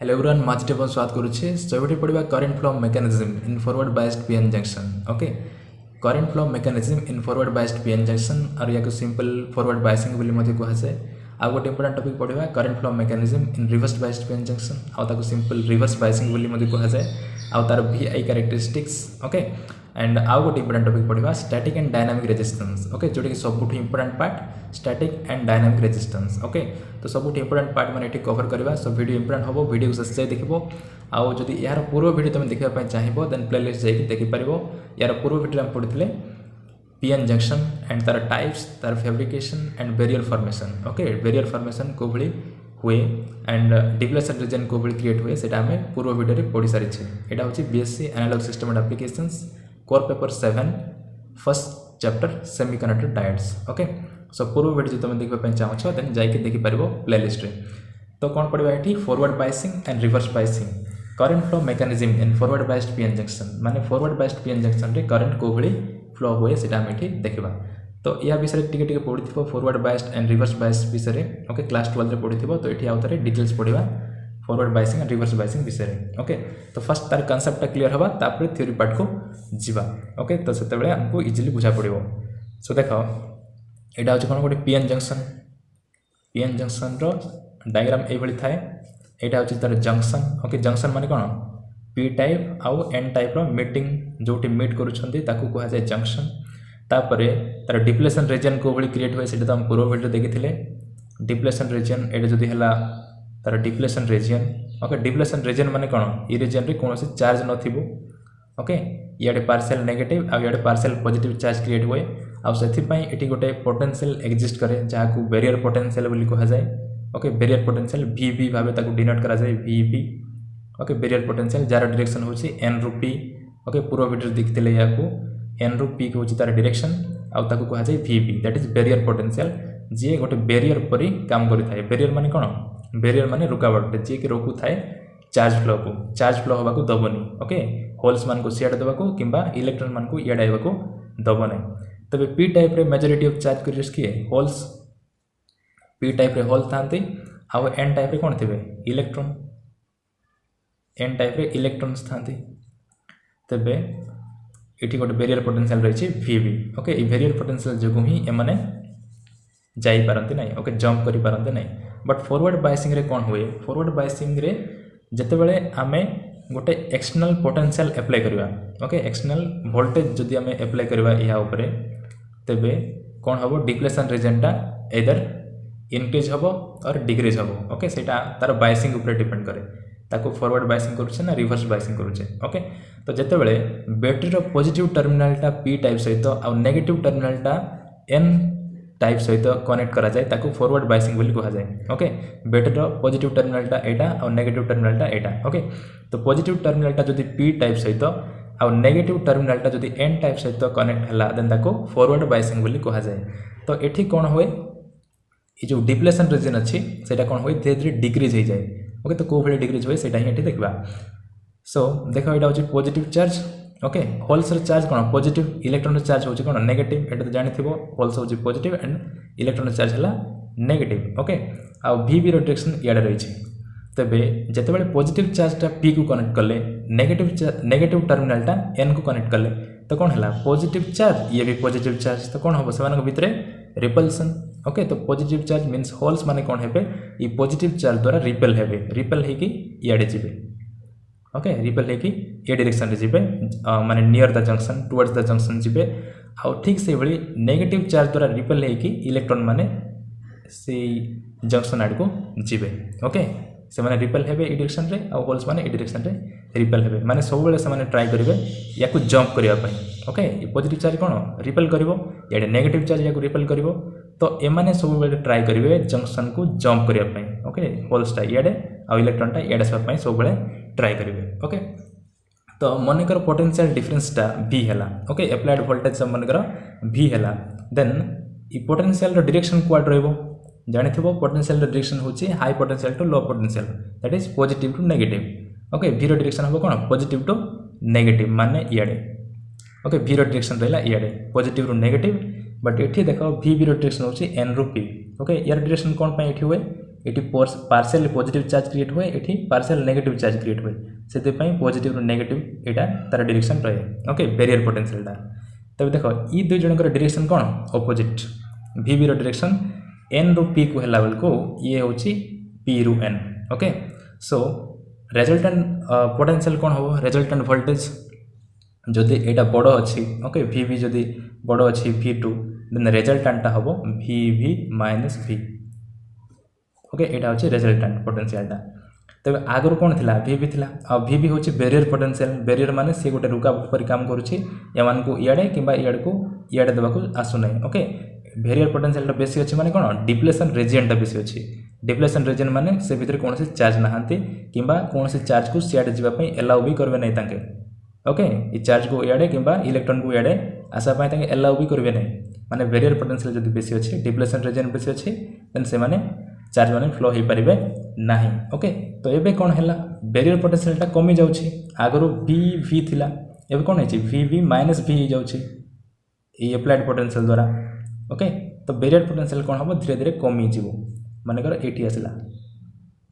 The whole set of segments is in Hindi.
हेलो एवरीवन माच टेबल स्वागत करुच्छे सो पढ़ा current flow mechanism in forward biased PN junction okay current flow mechanism in forward biased PN junction और या सिंपल फॉरवर्ड बायसिंग बोली मध्य कहुए आउ गोटे इंपोर्टेंट टॉपिक पढ़ा current flow mechanism in reverse biased PN junction आउ सिंपल रिवर्स बायसिंग बोली मध्य कहुए आउ तार VI कैरेक्टरिस्टिक्स ओके एंड आउ गोटे इंपोर्टेंट टॉपिक पढ़ा static and dynamic resistance okay जोटा कि सबुठ important part static and dynamic resistance okay तो सबुठ इंपोर्टेंट पार्ट मैंने कवर करवा सो वीडियो इंपोर्टेंट हम वीडियो शेष जाए देखो आउ जदि यार पूर्व वीडियो तुम देखा चाहिए देन प्लेलिस्ट जाकि देखिपार यार पूर्व वीडियो हम पढ़ी पीएन जंक्शन एंड तार टाइप्स तार fabrication and barrier formation okay barrier formation को भली हुए एंड डिप्लेशन रीजन को भली क्रिएट हुए सेटा हमें पूर्व वीडियो पढ़ी सारी एटा हूँ BSc analog system and applications core paper 7 first chapter semiconductor diodes okay so पूर्व वीडियो जो तुम देखा चाहो देन जाकि देखिपार प्लेलिस्ट तो कौन पढ़ा ये forward biasing and reverse biasing current flow mechanism in forward biased PN junction माने फॉरवर्ड बायस्ड पीएन जंक्शन रे करेन्ट को भली फ्लो हुए सेटा हम ये देखा तो या विषय टिके पढ़ी forward biased and reverse biased विषय ओके क्लास 12 रे पढ़ी तो ये आउ थे डिटेल्स पढ़ा forward biasing and reverse biasing विषय ओके तो फर्स्ट तार कॉन्सेप्ट क्लियर हवा तापर थ्योरी पार्ट को जीवा ओके तो से हमको इजिली बुझा पड़ो सो देख यहाँ हूँ कौन गोटे पीएन जंक्शन डायग्राम ये थाए यहाँ हूँ तार जंक्शन ओके जंक्शन माने कौन पी टाइप आउ एन टाइप मीटिंग जो मीट कहुए जंक्शन तापर तार डिप्लेशन रीजन को भली क्रिएट हुए तो हम पूर्व वीडियो देखी डिप्लेशन रीजन ये जदि है तार depletion region okay depletion region माने कौन ये रीजन रे कौन चार्ज नथिबो ओके इे पार्शियल नेगेटिव आउ इे पार्शियल पॉजिटिव चार्ज क्रिएट हुए आउ से गोटे पोटेंशियल एक्जिस्ट करे जहाँ को बैरियर पोटेंशियल बोली कहुए ओके बैरियर पोटेंशियल VB भाव डिनोट करा जाए VB okay barrier potential jar direction होची N रु P ओके पूर्व वीडियो देखते या N रु P को तार डायरेक्शन आउ ताको कहा जाए VB that is barrier potential जी गोटे बैरियर परी काम करि थाए बैरियर माने कौन बैरियर माने रुकावट जी कि रोकु थाए चार्ज फ्लो होगा को दबनी ओके होल्स मान को सियाड देवा को किंबा इलेक्ट्रॉन मान को इयाड आइबा को दब नहीं तबे पी टाइप रे मेजॉरिटी ऑफ चार्ज कैरियर्स किए होल्स पी टाइप रे होल थांती आउ एन टाइप रे कौन थे इलेक्ट्रॉन एन टाइप रे इलेक्ट्रॉन्स थांती तबे इटी गोटे बैरियर पोटेंशियल रही VB ओके ये बैरियर पोटेंशियल जो ही एमाने जाई पारंती नहीं ओके जंप करि पारंती नहीं बट फॉरवर्ड बायसिंग रे कौन हुए फॉरवर्ड बायसिंग रे जते बेले आमे गोटे एक्सटर्नल पोटेंशियल अप्लाई करवा ओके एक्सटर्नल वोल्टेज जदि आमे अप्लाई करवा या ऊपर तबे कौन हबो डिप्लेशन रीजनटा एदर इनक्रीज हबो और डिक्रीज हबो ओके सेटा तार बायसिंग ऊपर डिपेंड करे ताको फॉरवर्ड बायसिंग करूछे ना रिवर्स बायसिंग करूछे ओके तो जते बेले बैटरी रो पॉजिटिव टर्मिनलटा P टाइप सहित और नेगेटिव टर्मिनलटा N टाइप सहित कनेक्ट करा जाए ताको फॉरवर्ड बायसिंग बोली कहा जाए ओके बैटरी रो पॉजिटिव टर्मिनलटा एटा और नेगेटिव टर्मिनलटा एटा ओके तो पॉजिटिव टर्मिनलटा जदि P टाइप सहित और नेगेटिव टर्मिनलटा जदि N टाइप सहित कनेक्ट हला देन ताको फॉरवर्ड बायसिंग बोली कहा जाए तो एठी कौन हुए ये जो डिप्लेशन रीजन अच्छी सेटा कौन हुए धीरे धीरे डिक्रीज हो जाए ओके तो कौ भाई डिक्रीज हुए सेटा ही देखा सो देख यहाँ हूँ positive charge okay holes charge कौन पॉजिटिव इलेक्ट्रॉन चार्ज होची कौन नेगेटिव एटा तो जानि थिबो होल्स होची पॉजिटिव एंड इलेक्ट्रॉन चार्ज हला नेगेटिव ओके आ VB रो डायरेक्शन इयाडे रही छै तबे जते बेले पॉजिटिव चार्जटा P को कनेक्ट करले नेगेटिव टर्मिनलटा N को कनेक्ट करले तो कौन हला पॉजिटिव चार्ज ये भी पॉजिटिव चार्ज तो कौन हम से भितर रिपल्सन ओके तो पॉजिटिव चार्ज मीन्स होल्स माने कौन हेबे ये पॉजिटिव चार्ज द्वारा रिपेल हेबे रिपेल हे कि इयाडे जिबे ओके रिपेल है कि ये डायरेक्शन रे जिबे माने near the junction towards the junction जिबे आ ठीक से भली नेगेटिव चार्ज द्वारा रिपेल है कि इलेक्ट्रॉन माने से जंक्शन आड़ को जिबे ओके से माने रिपेल हेबे ई डायरेक्शन रे आ होल्स माने ई डायरेक्शन रे रिपेल हेबे माने सब बेले से माने ट्राई करिवे या को जंप करिया पई ओके ये पॉजिटिव चार्ज कोन रिपेल करिवो या नेगेटिव चार्ज या को रिपेल करिवो तो एमाने सब बेले ट्राई करिवे जंक्शन को जंप करिया पई ओके होल्सटा इयाडे आ इलेक्ट्रॉनटा इयाडे सब पई सब बेले ट्राई करिवे ओके तो मनकर पोटेंशियल डिफरेंसटा V हैला ओके अप्लाइड वोल्टेज सब मनकर V हैला देन ई पोटेंशियल रो डायरेक्शन क्वाड रहबो जानि थिबो पोटेंशियल रो डायरेक्शन होची high potential to low potential that is positive to negative okay V रो डायरेक्शन हबो कोन पॉजिटिव टू नेगेटिव माने इयाडे ओके V रो डायरेक्शन रहला इयाडे पॉजिटिव टू नेगेटिव बट एठी देखो VB रो डायरेक्शन होची N रु P ओके यार डायरेक्शन कोन पई एठी हुए ये पार्शियल पॉजिटिव चार्ज क्रिएट हुए ये पार्शियल नेगेटिव चार्ज क्रिएट हुए से पॉजिटिव नेगेटिव यहाँ तार डायरेक्शन रहे ओके बैरियर पोटेंशियलटा तब देख ये दुई जनकर डायरेक्शन कौन opposite we row direction N रु पी को है बेलू ये हूँ पी रु N okay so resultant potential कौन हम रेजल्टेंट वोल्टेज जदि यहाँ बड़ अच्छी ओके वी वी जदि बड़ अच्छी V2 देन रेजल्टेंटा हम V V minus V okay यहाँ हूँ रेजल्टेंट पोटेंशियलटा तब आगुरी कौन थी वी वी थी वी वी हूँ बैरियर पोटेंशियल बैरियर माने सी गोटे रुका पर काम करुच्ची इयाड़े कि इयाड़े देवाक आसुना ओके बैरियर पोटेंशियलटा बेसी अच्छी माने कौन डिप्लेशन रीजियनटा बेसी अच्छी डिप्लेशन रीजन माने से भितर कौन चार्ज नहांती किंबा कौन चार्ज को सियाड़े जावाई एलाउ भी करेंगे नहीं तांके ओके ये चार्ज को इयाड़े किंबा इलेक्ट्रॉन को इयाड़े आसापाई तांके एलाउ भी करेंगे नहीं माने बैरियर पोटेंशियल जब बेसी अच्छी डिप्लेशन रीजन बेसी अच्छी देन से माने चार्ज माने फ्लो हो पारे नहीं ओके तो ये कौन है बैरियर पोटेंशियलटा कमी जाऊँगी आगुरी वी वी थिला एबे कौन है वी वी माइनस वी जाऊँगी ये एप्लाइड पोटेंशियल द्वारा ओके तो बैरियर पोटेंशियल कौन हम धीरे धीरे कमी जीव मनकर ये आसला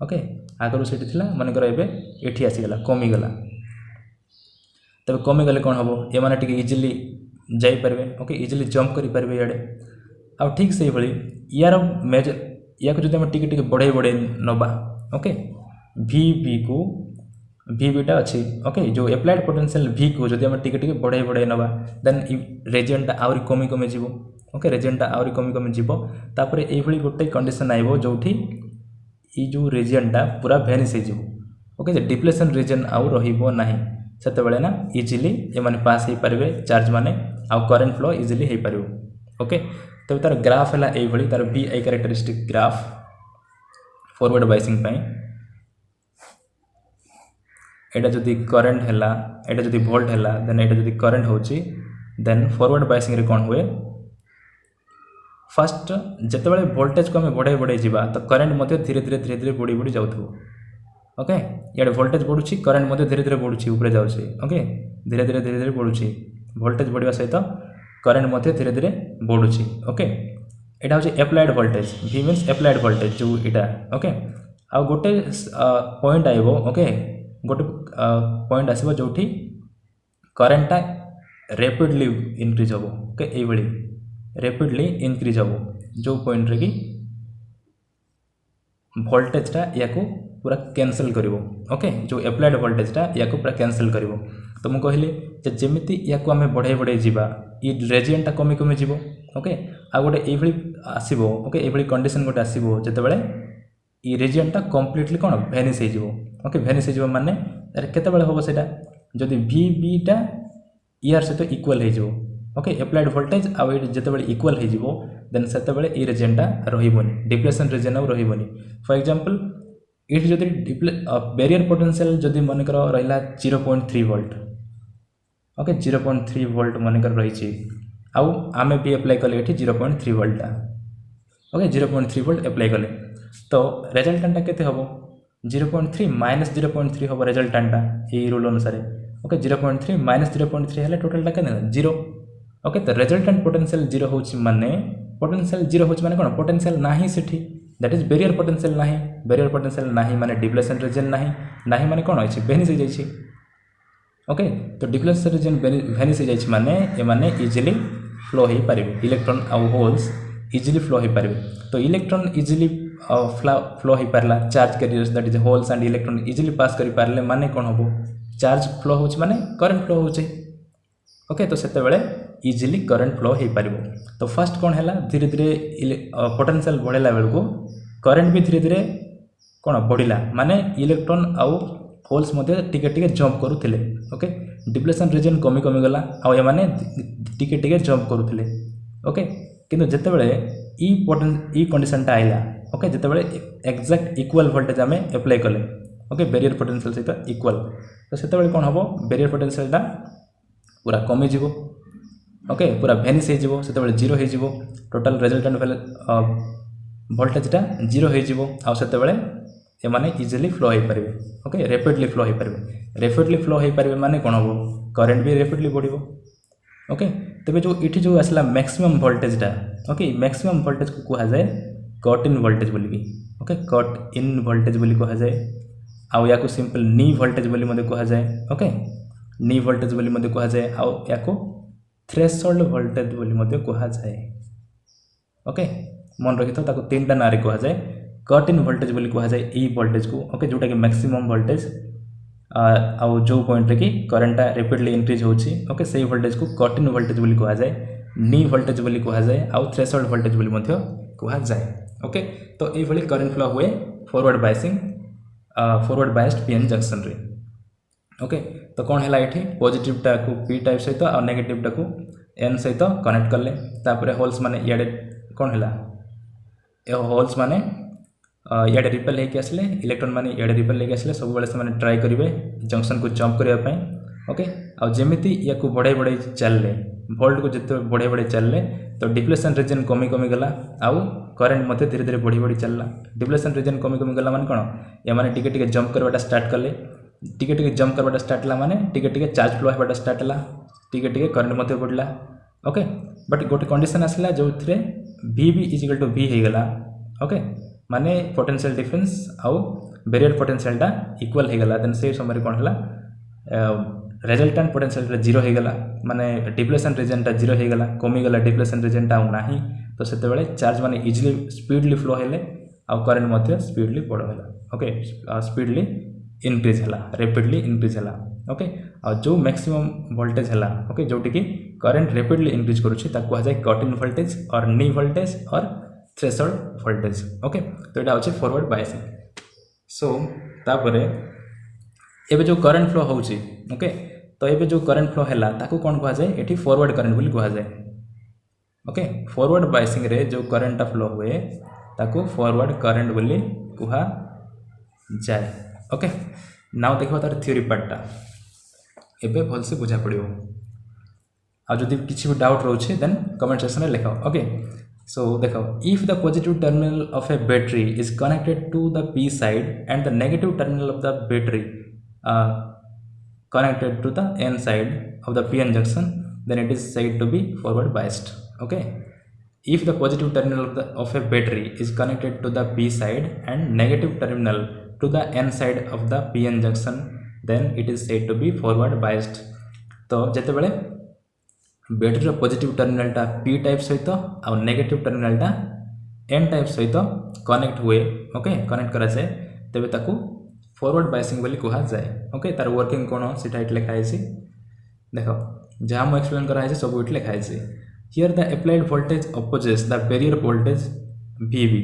ओके आगुरी से मनकर एवं ये आसीगला कमीगला तब कमीगले कौन हम ये मैंने इजिली जापरेंगे ओके इजिली जंप करेंगे इे आउ ठीक से यार मेजर या जो टे बढ़े बढ़े नवा ओके वी वी को वी वीटा अच्छी ओके जो एप्लाइड पोटेंशियल वी को जो टे बढ़े बढ़े नवा देन रेजियनटा आहरी कमी कमी जीव ओके रेजियनटा आहरी कमी कमी जीव तापर ये गोटे कंडीशन आइब जो जो रेजियनटा पूरा भेनिश हो ओके डिप्लेशन रीजन आउ रहा से ना इजिली ये माने पास हो पारे चार्ज माने आउ करेंट फ्लो इजिली हो पार ओके तो तार ग्राफ है ये तार B I characteristic graph forward biasing एटा जदि करेंट है एटा जदि वोल्ट है देन एटा जदि करेंट होची देन फॉरवर्ड बायसिंग रे कौन हुए फास्ट जिते वोल्टेज को आम बढ़ाई बढ़ाई जावा तो करेंट धीरे धीरे धीरे धीरे बढ़ी बढ़ी जाऊ ओके इे वोल्टेज बढ़ुची करेंट धीरे धीरे बढ़ुची ऊपर जाऊँगी ओके धीरे धीरे धीरे धीरे बढ़ुची वोल्टेज बढ़िया सहित करेंट धीरे धीरे बढ़ुची ओके यहाँ हूँ applied voltage V means applied voltage जो यहाँ ओके आ गोटे पॉइंट आइब ओके गोटे पॉइंट आसो जो करेंटा रैपिडली इनक्रीज हम ओके ये रैपिडली इनक्रीज हम जो पॉइंट रे कि वोल्टेजटा या पूरा कैंसल कर ओके जो एप्लाइड वोल्टेजटा या पूरा कैंसल कर तो मुझे कहली जमीती या आम बढ़ाई बढ़ाई जावा ये रेजियनटा कमी कमी जीव ओके आ गोटे ये आसब ओके ये कंडीशन गोटे आसब जिते ये रेजियनटा कम्प्लीटली कौन भेनिश हो ओके भेनिश हो माने केते हम से जदि वी बीटा यार सहित इक्वल हो ओके एप्लाइड वोल्टेज आउ जिते इक्वल हो देन से ये रेजियनटा रही डिप्लेशन रीजन आउ रही फॉर एग्जांपल ये जदि बैरियर पोटेंशियल जदि मनकर रहा 0.3 वोल्ट ओके 0.3 वोल्ट मनकर रही आउ आम भी एप्लाई कले ये 0.3 वोल्टा ओके 0.3 वोल्ट एप्लाई कले तो रेजल्टेंटा केते हम 0.3 माइनस 0.3 हम रेजल्टेंटा ये रूल अनुसार ओके 0.3 माइनस 0.3 है टोटालटा के 0 ओके तो रेजल्टेंट पोटेंशियल 0 हो माने पोटेंशियल 0 हो माने कौन पोटेंशियल नाही सेठी दैट इज बैरियर पोटेंशियल नाही बैरियर पोटेंशियल नाही माने डिप्लेशन रीजन नाही नाही माने कौन अछि भेनिश हो जाइछि ओके तो डिप्लेशन रीजन भेनिश हो जाइछि माने ए माने इजिली फ्लो हो पारिबे इलेक्ट्रॉन आउ होल्स इजिली फ्लो हो पारिबे तो इलेक्ट्रॉन इजिली फ्लो हो पारला charge carriers that is holes and electron easily pass करि पारले माने कौन होबो चार्ज फ्लो होछि माने करंट फ्लो होछि ओके तो सेते बेले इजिली करंट फ्लो हो पार तो फास्ट कौन है धीरे धीरे पोटेंशियल बढ़ेला बेलू करंट भी धीरे धीरे कौन बढ़ला माने इलेक्ट्रॉन आउ होल्स टिके टिके जंप करुले ओके डिप्लेशन रीजन कमी कमी गला आउ एमाने टिके टिके जंप करुले ओके किंतु जिते बड़े ई कंडीशनटा आइला ओके जिते बड़े एक्जाक्ट इक्वल वोल्टेज आम एप्लाई कले ओके बैरियर पोटेंशियल सहित इक्वल तो से कौन हम बैरियर पोटेंशियलटा पूरा कमी जीव ओके पूरा भेनिश हो से जीरो हो टोटाल रेजल्टेंट वोल्टेजटा जीरो हो से माने इजिली फ्लो हो पारे ओके रैपिडली फ्लो हो पारे रैपिडली फ्लो हो पारे माने कौन हम करेंट भी रैपिडली बढ़ ओके तेज जो ये जो आसला मैक्सिमम वोल्टेजटा ओके मैक्सिमम वोल्टेज को कहुए कट इन वोल्टेज बोली भी ओके कट इन वोल्टेज बोली कहा जाए आउ या को सिंपल नी वोल्टेज बोली मते कहा जाए ओके नी वोल्टेज बोली मते कहा जाए आउ या को थ्रेशोल्ड वोल्टेज बोली मते कहा जाए ओके मन रखि तो ताको तीनटा नारे कहा जाए कट इन वोल्टेज बोली कहा जाए ई वोल्टेज को ओके जोटा कि मैक्सिमम वोल्टेज आउ जो पॉइंट रे कि करंट रैपिडली इंक्रीज होची ओके सेही वोल्टेज को कट इन वोल्टेज बोली कहा जाए नी वोल्टेज बोली कहा जाए आउ थ्रेशोल्ड वोल्टेज बोली मते कहा जाए ओके तो ये भली करंट फ्लो हुए forward biasing forward biased PN junction रे ओके तो कौन है ये पॉजिटिव टा को पी टाइप सहित और नेगेटिव टा को एन सहित कनेक्ट कले तापर होल्स माने इयाडे कौन है ये होल्स माने इयाडे रिपेल होके आसले इलेक्ट्रॉन माने इयाडे रिपेल होके आसले सब बेले से माने ट्राई करिवे जंक्शन को जंप करिया पई ओके आ जेमिति या को बढ़े बढ़े चलले वोल्ट को जिते बढ़े बढ़े चलले तो डिप्लेशन रीजन कमी कमी गला आउ करंट मते धीरे धीरे बढ़ी बढ़ी चलला डिप्लेशन रीजन कमी कमी गला माने कोन या माने टिके टिके जंप करवाटा स्टार्ट करले टिके टिके जंप करवाटा स्टार्ट ला माने टिके टिके चार्ज फ्लो होबाटा स्टार्ट ला टिके टिके करंट मते बढ़ला ओके बट गोटे कंडीशन आसला जो थरे v b equal to v हे गला ओके माने पोटेंशियल डिफरेंस आउ बैरियर पोटेंशियल टा इक्वल हे गला देन से समय कोन हला रिजल्टेंट पोटेंशियल 0 हो गला माने डिप्लेशन रीजन टा 0 हो गला कमी गला डिप्लेशन रीजन टा नाही तो सेते बेले चार्ज माने इजीली स्पीडली फ्लो हेले आ करंट मध्ये स्पीडली बढ़ होला ओके स्पीडली इंक्रीज होला रैपिडली इंक्रीज होला ओके आ जो मैक्सिमम वोल्टेज होला ओके जोटी कि करंट रैपिडली इंक्रीज करूछि ता कहा जाय कट इन वोल्टेज और नी वोल्टेज और थ्रेशोल्ड वोल्टेज ओके तो एटा होछि फॉरवर्ड बायसिंग सो तापरे एबे जो करंट फ्लो होउछि ओके तो एबे जो करंट फ्लो हैला ताको कोन कहा जाय एठी फॉरवर्ड करंट बोली कहा जाय ओके फॉरवर्ड बायसिंग रे जो करंट फ्लो हुए ताको फॉरवर्ड करंट बोली कहा जाय ओके नाउ देखो तार थ्योरी पार्टटा एबे भल से बुझा पड़ियो आ जदि किछि भी डाउट रहउछि देन कमेंट सेक्शन में लिखाओ ओके सो देखो if the positive terminal of a battery is connected to the P side and the negative terminal of the battery connected to the n side of the pn junction then it is said to be forward biased okay if the positive terminal of a battery is connected to the p side and negative terminal to the n side of the pn junction then it is said to be forward biased तो जते बेले बैटरी रो पॉजिटिव टर्मिनल टा p टाइप सहित आ नेगेटिव टर्मिनल टा n टाइप सहित कनेक्ट हुए ओके कनेक्ट करा जाए तबे ताकू फॉरवर्ड बायसिंग बोली कहा जाए ओके तार वर्किंग कोन सेटा इट लिखा है देखो जहां हम एक्सप्लेन करा है सब इट लिखा है here the applied voltage opposes the barrier voltage VB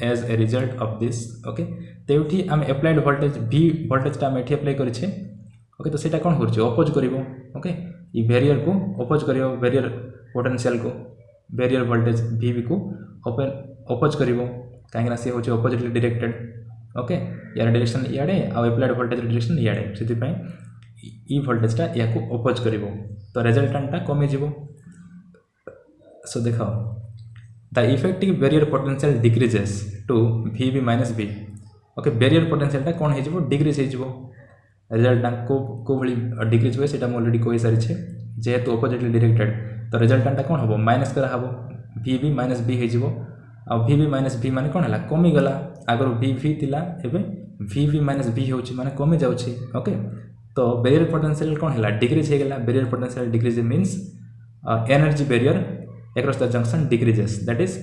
as a result of this okay तेउठी हम अप्लाइड वोल्टेज V वोल्टेज टा हम एठी अप्लाई करिछे ओके तो सेटा कोन होरछ अपोज करिवो ओके ई बैरियर को अपोज करिवो बैरियर पोटेंशियल को बैरियर वोल्टेज VB को अपोज करिवो काहेकि ना से होछ अपोजिटली डायरेक्टेड ओके यार डायरेक्शन इयाडे आ अप्लाइड वोल्टेज डायरेक्शन इयाडे सेति पय ई वोल्टेज टा या को अपोज करिवो तो रिजल्टेंट टा कमी जिवो सो देखो the effective barrier potential decreases to VB - V okay barrier potential टा कोन हे जिवो डिक्रीज हे जिवो रिजल्ट टा को भली डिक्रीज होय सेटा म ऑलरेडी कोइ सारी छे जेहेतु अपोजिटली डायरेक्टेड तो रिजल्टेंट टा कोन हबो माइनस करा हबो VB - V हे जिवो आ VB - V माने कोन हला कमी गला अगर VV तिला एबे VB - V होची माने कमी जाउची ओके तो बैरियर पोटेंशियल कोन हला डिक्रीज हे गला barrier potential decrease means energy barrier across the junction decreases that is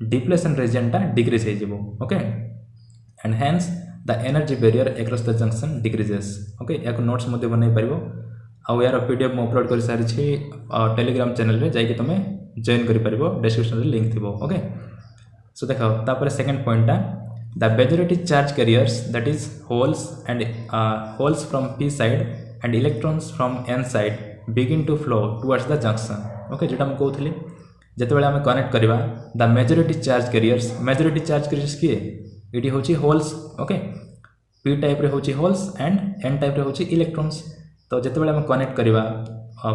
depletion region टा डिक्रीज हे जिवो okay and hence the energy barrier across the junction decreases okay याको नोट्स मध्ये बनै परिबो आ यार पीडीएफ म अपलोड कर सारी छी टेलीग्राम चैनल रे जाई कि तमे जॉइन करि परिबो डिस्क्रिप्शन रे लिंक थिबो ओके सो देखो तापर सेकंड पॉइंट टा the majority charge carriers that is holes from p side and electrons from n side begin to flow towards the junction okay जेटा हम कहउथली जते बेले हम कनेक्ट करबा the majority charge carriers किए एटी होची होल्स ओके p टाइप रे होची होल्स एंड n टाइप रे होची इलेक्ट्रॉन्स तो जते बेले हम कनेक्ट करबा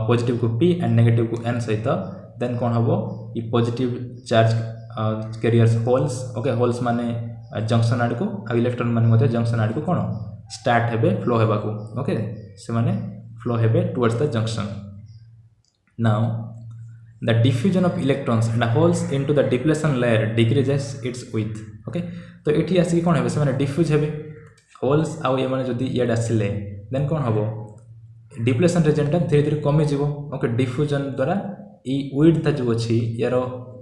पॉजिटिव को p एंड नेगेटिव को n सहित देन कोन हबो ई positive charge carriers holes okay holes माने जंक्शन आड़ को आ इलेक्ट्रॉन माने जंक्शन आड़ को कोन स्टार्ट हेबे फ्लो हेबा को ओके से माने फ्लो हेबे towards the junction now the diffusion of electrons and holes into the depletion layer decreases it's width okay तो ये आसिक कौन हे से डिफ्यूज हे होल्स आउ ये मैंने जदि इे आसिले देन कौन हम डिप्लेशन रिजनटा धीरे धीरे कमिज ओके डिफ्यूजन द्वारा ये विड्थ जो अच्छी यार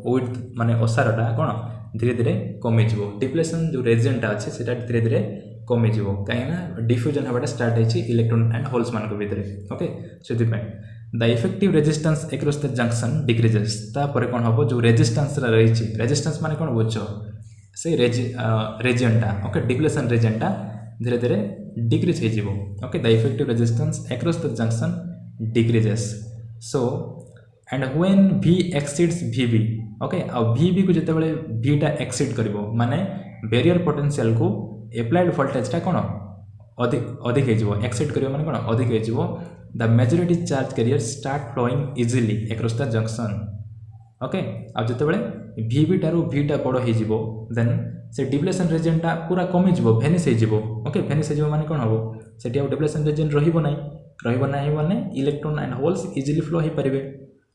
विड्थ माने ओसारटा कौन धीरे धीरे कमिज डिप्लेशन जो रिजनटा अच्छे से धीरे धीरे कमिज कहीं डिफ्यूजन हवाटा स्टार्ट होती इलेक्ट्रॉन एंड होल्स मान भितर ओके से the effective resistance across the junction decreases तापर कौन हम जो रेजिस्टेंस रही रेजिस्टेंस माने कौन बुझ से रेजियनटा ओके डिप्लेशन रेजियनटा धीरे धीरे डिक्रीज हो okay the effective resistance across the junction decreases so and when V exceeds VB okay आ VB को जिते बड़े Vटा एक्सीड करिवो माने बैरियर पोटेंशियल को एप्लाइड वोल्टेजटा कौन अधिक हो एक्सीड करिवो माने कौन अधिक हो the majority charge carrier start flowing easily across the junction okay आ जिते बड़े VB टारू Vटा बड़ हो देन से डिप्लेशन रिजनटा पूरा कमिज भेनिश हो ओके भेनिश हो माने कौन हम से डिप्लेशन रिजन रही माने electron and holes easily flow हो पारे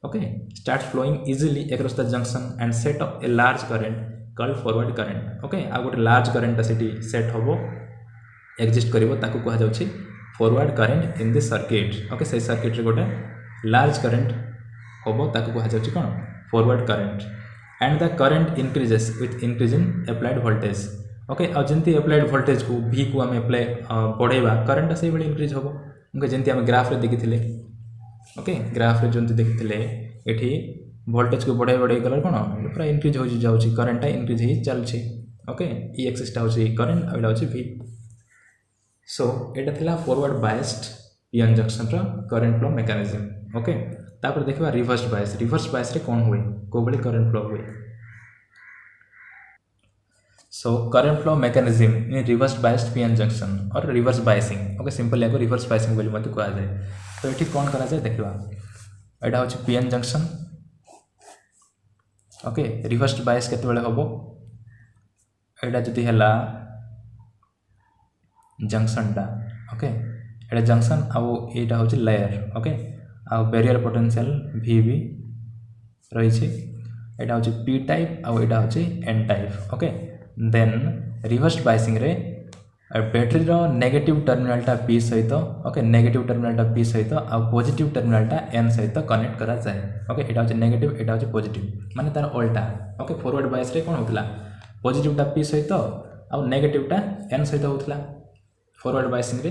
okay start flowing easily across the junction and set up a large current called forward current okay आ गोटे लार्ज करेंट सेठी सेट हम एक्जिस्ट करिवो ताकू कहा जाउछि forward current in the circuit okay से सर्किट रे गोटे लार्ज करेंट हम ताकू कहा जाउछि कोन forward current and the current increases with increase in applied voltage okay uh Jayanti applied voltage को V को आम एप्लाय बढ़ेवा करेंट से बड़ी इंक्रीज हम ओके जंती आम ग्राफ रे देखिथिले ओके ग्राफ रे जंती देखिथिले एठी वोल्टेज को बढ़ाई बढ़ाई गला कौन पूरा इंक्रीज हो जाउछि करेंटटा इंक्रीज ही चलछि ओके ई एक्सिसटा होछि करेंट आ एटा होछि V सो एटा थिला फॉरवर्ड बायस्ड पीएन जंक्शन रो करेंट फ्लो मेकानिज्म ओके तापर देखबा रिवर्स बायस रे कोन हुए को बली करेंट फ्लो हुए सो current flow mechanism in reverse biased PN junction और रिवर्स बायसिंग ओके सिंपल याको रिवर्स बायसिंग बोली मते कहा जाए तो एठी कोन करा जाए देखबा एटा होछि PN junction okay reverse bias केते बेले होबो एटा जति हला जंक्शन टा ओके एटा जंक्शन आउ एटा होछि लेयर ओके आ बैरियर पोटेंशियल VB रही छी एटा होछि P टाइप आ एटा होछि N type okay then reverse biasing रे बैटरी रो नेगेटिव टर्मिनलटा P सहित ओके नेगेटिव टर्मिनलटा P सहित आ पॉजिटिव टर्मिनलटा N सहित कनेक्ट करा जाए ओके एटा होछि नेगेटिव एटा होछि पॉजिटिव माने तार उल्टा ओके फॉरवर्ड बायस रे कोन होतला पॉजिटिवटा P सहित आ नेगेटिवटा N सहित होतला फॉरवर्ड बायसिंग रे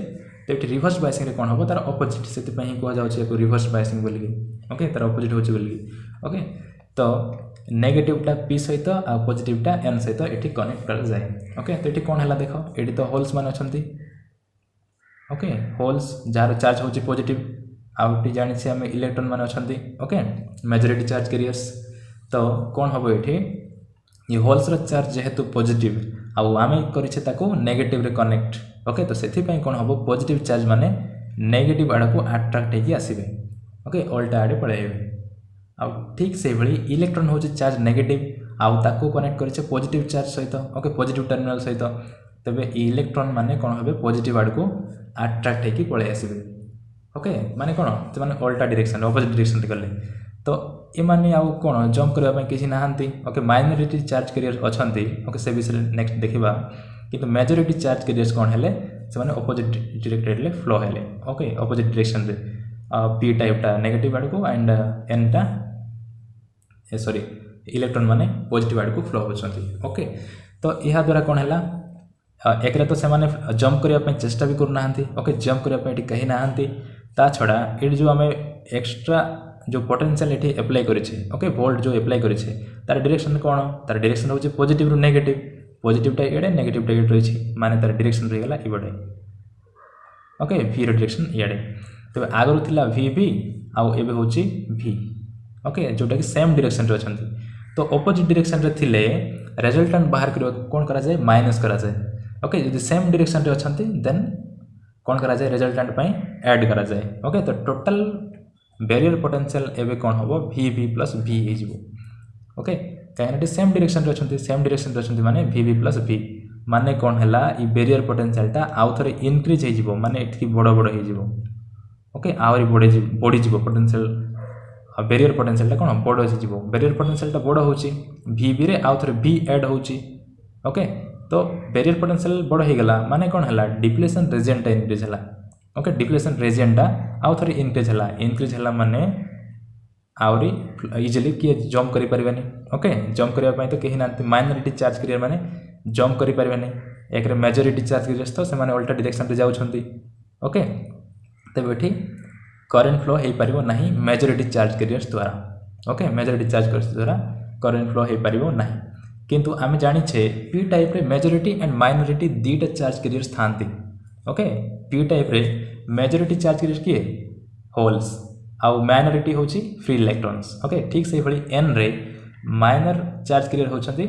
तो ये रिवर्स बायसिंग रे कोन होबो तार ऑपोजिट से ही कह जाउछि एको रिवर्स बायसिंग बोली ओके तार ऑपोजिट होछि बोली ओके तो नेगेटिवटा P सहित आ पॉजिटिवटा N सहित एठी कनेक्ट कर जाए ओके तो एठी कोन हला देखो एठी तो होल्स मान अछंती ओके होल्स जार चार्ज होछि पॉजिटिव आउटी जानि से हम इलेक्ट्रॉन मान अछंती ओके मेजॉरिटी चार्ज कैरियर्स तो कोन होबो एठी ये होल्स रो चार्ज जेहेतु पॉजिटिव आउ आमे करिछे ताको नेगेटिव रे कनेक्ट ओके तो सेथि पई कोन होबो पॉजिटिव चार्ज माने नेगेटिव आड़ को अट्रैक्ट हेकी आसीबे ओके उल्टा आड़े पळेबे आ ठीक से भली इलेक्ट्रॉन होचे चार्ज नेगेटिव आउ ताको कनेक्ट करिछे पॉजिटिव चार्ज सहित ओके पॉजिटिव टर्मिनल सहित तबे इलेक्ट्रॉन माने कोन होबे पॉजिटिव आड़ को अट्रैक्ट हेकी पळे आसीबे ओके माने कोन त माने उल्टा डायरेक्शन ऑपोजिट डायरेक्शन रे गले तो ए माने आउ कोन जंप करबा पई किछि नाहंती ओके माइनॉरिटी चार्ज कैरियर अछंती ओके से विषय नेक्स्ट देखिबा किंतु मेजॉरिटी चार्ज कैरियर्स कोन हेले से माने ऑपोजिट डायरेक्टेडली फ्लो हेले ओके ऑपोजिट डायरेक्शन रे P टाइपटा नेगेटिव आड़ को एंड N टा सॉरी इलेक्ट्रॉन माने पॉजिटिव आड़ को फ्लो होछंती ओके तो यहा द्वारा कोन हैला एकरे तो से माने जंप करिया पई चेष्टा भी करना हंती ओके जंप करिया पई कहि ना हंती ता छडा एडी जो हमें एक्स्ट्रा जो पोटेंशियल एठी अप्लाई करिछे ओके वोल्ट जो अप्लाई करिछे तार डायरेक्शन कोन तार डायरेक्शन होचे पॉजिटिव रु नेगेटिव पॉजिटिव टा एडे नेगेटिव टा एडे रहिछि माने तार डायरेक्शन रहि गेला इबडे ओके V रो डायरेक्शन एडे तो आगरु थिला VB आउ एबे होची V ओके जोटा कि सेम डायरेक्शन रे अछंती तो ऑपोजिट डायरेक्शन रे थिले रिजल्टेंट बाहर करियो कोन करा जाय माइनस करा जाय ओके यदि सेम डायरेक्शन रे अछंती देन कोन करा जाय रिजल्टेंट पई ऐड करा जाय ओके तो टोटल बैरियर पोटेंशियल एबे कोन होबो VB + V हे जिवो ओके काइनेटिक सेम डायरेक्शन रे अछंती माने VB + V माने कोन हला ई बैरियर पोटेंशियलटा आउ थरे इंक्रीज हे जिवो माने एठी बड़ बड़ हे जिवो ओके आवरी बढ़ी जीवो पोटेंशियल बेरियर पोटेंशियलटा कौन बड़ हो बेरियर पोटेंशियलटा बड़ हो भी रे आउ थे भी एड हो ओके तो बेरियर पोटेंशियल बड़ हो गला माने कौन है डिप्लेशन रीजनटा इनक्रीज है ओके डिप्लेशन रीजनटा आउ थे इनक्रीज है माने आउरी इजिली किए जंप करि परिबेनी ओके जंप करबा पई तो केही ना माइनॉरिटी चार्ज करियर माने जंप करि परिबेनी एक रे मेजॉरिटी चार्ज करियर तो से माने उल्टा डायरेक्शन रे जाउछंती ओके तबे एठी करंट फ्लो हे परिबो नाही मेजॉरिटी चार्ज करियर द्वारा ओके मेजॉरिटी चार्ज करियर द्वारा करंट फ्लो हे परिबो नाही किंतु आमे जानि छे पी टाइप रे मेजॉरिटी एंड माइनॉरिटी दीटा चार्ज करियर थांती ओके पी टाइप रे मेजॉरिटी चार्ज करियर किए होल्स आउ माइनॉरिटी होची फ्री इलेक्ट्रॉन्स ओके ठीक से भली एन रे माइनर चार्ज करियर होचंती